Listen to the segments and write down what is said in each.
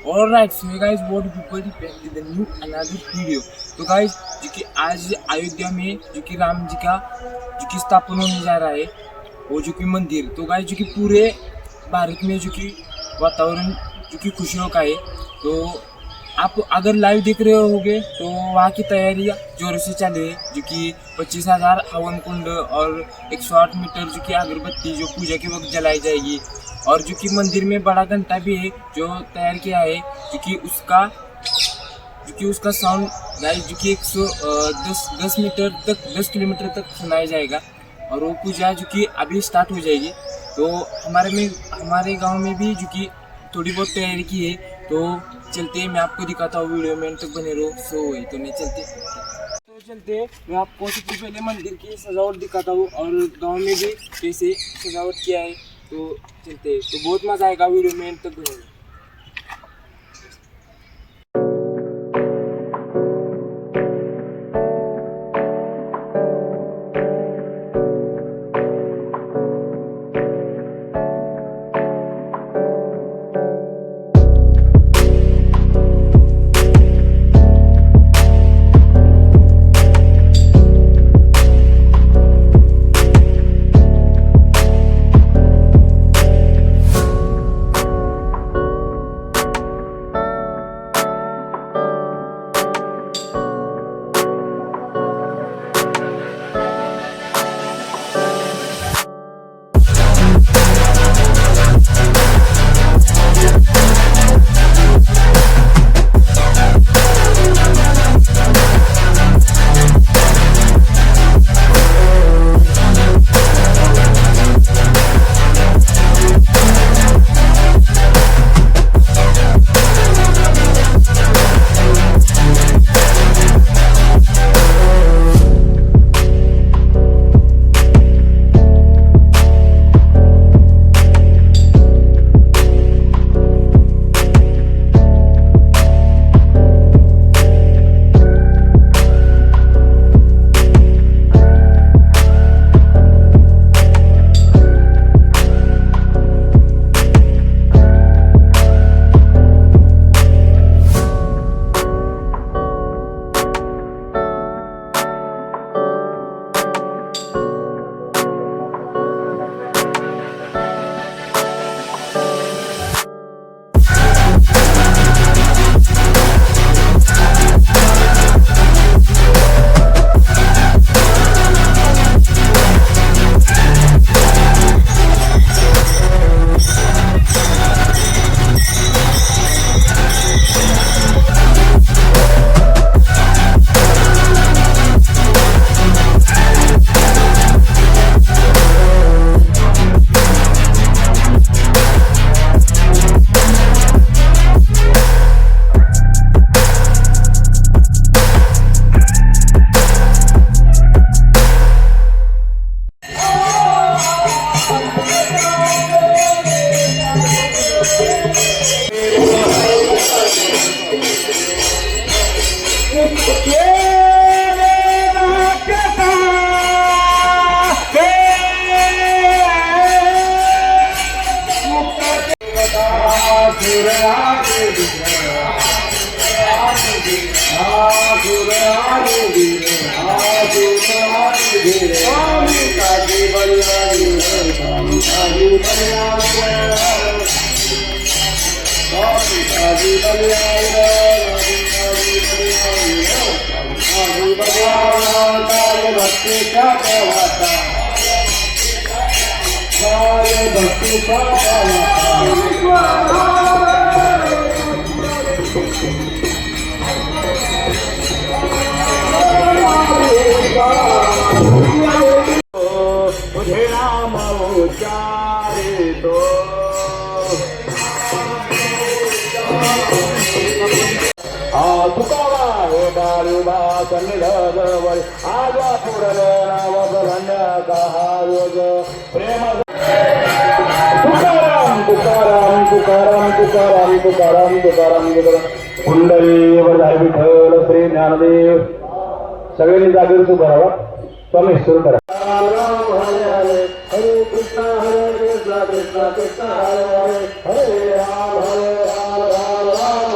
Alright, so you guys want to people back to the new another video. तो guys जो कि आज अयोध्या में जो कि राम जी का जो कि स्थापना होने जा रहा है वो जो कि मंदिर, तो गाइस जो कि पूरे भारत में जो कि वातावरण जो कि खुशियों का है। तो आप अगर लाइव देख रहे होगे तो वहाँ की तैयारियाँ जोरों से चल रही है, जो कि 25,000 हवन कुंड और 108 मीटर जो कि अगरबत्ती जो पूजा के वक्त जलाई जाएगी, और जो कि मंदिर में बड़ा घंटा भी है जो तैयार किया है, जो कि उसका साउंड गाइस जो कि 110 मीटर तक 10 किलोमीटर तक सुनाया जाएगा, और वो पूजा जो कि अभी स्टार्ट हो जाएगी। तो हमारे गांव में भी जो कि थोड़ी बहुत तैयारी की है, तो चलते हैं, मैं आपको दिखाता हूँ, वीडियो में तक बने रहो। सो वही तो नहीं चलते मैं आपको सबसे पहले मंदिर की सजावट दिखाता हूँ और गांव में भी कैसे सजावट किया है। तो चलते, तो बहुत मज़ा आएगा, वीडियो में तक बने रहो। कुंडली वरदाय विठ्ठल श्री ज्ञानदेव सगळ्यांनी जागेवर उभं राहा. स्वामी सुरू करा. हरे कृष्ण कृष्ण कृष्ण हरे हरे हरे राम हरे राम राम राम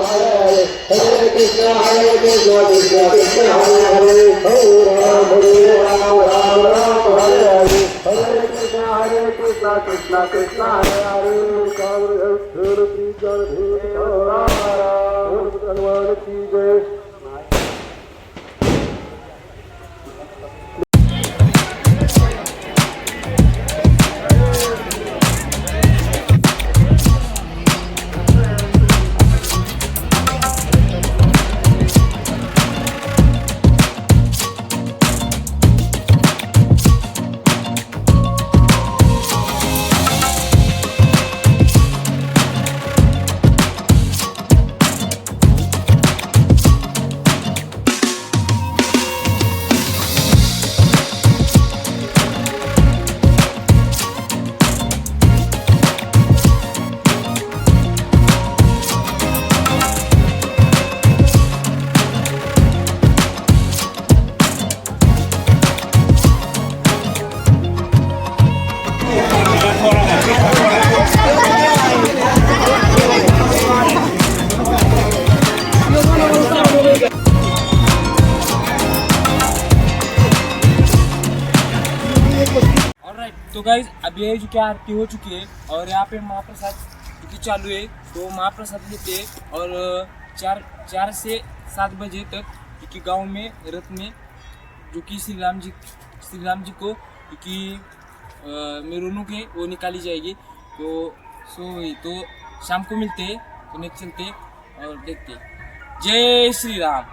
ऑलराइट, तो गाइज अभी ये जो क्या आरती हो चुकी है और यहाँ पे महाप्रसाद की चालू है। तो महाप्रसाद लेते हैं और 4 से 7 बजे तक क्योंकि गांव में रथ में जो कि श्री राम जी को क्योंकि मेरुनुक है वो निकाली जाएगी। तो शाम को मिलते हैं, तो नेक्स्ट चलते हैं और देखते हैं। जय श्री राम।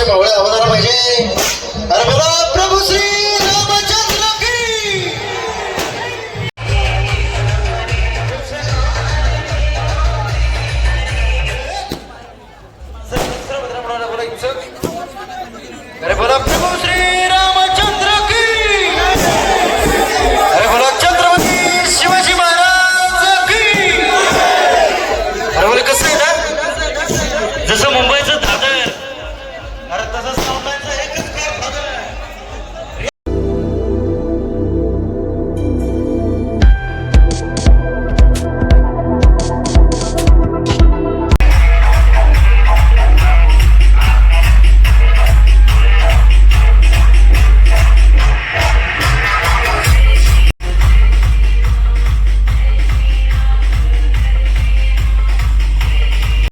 मावळे आवाजाला पाहिजे. अरे बाबा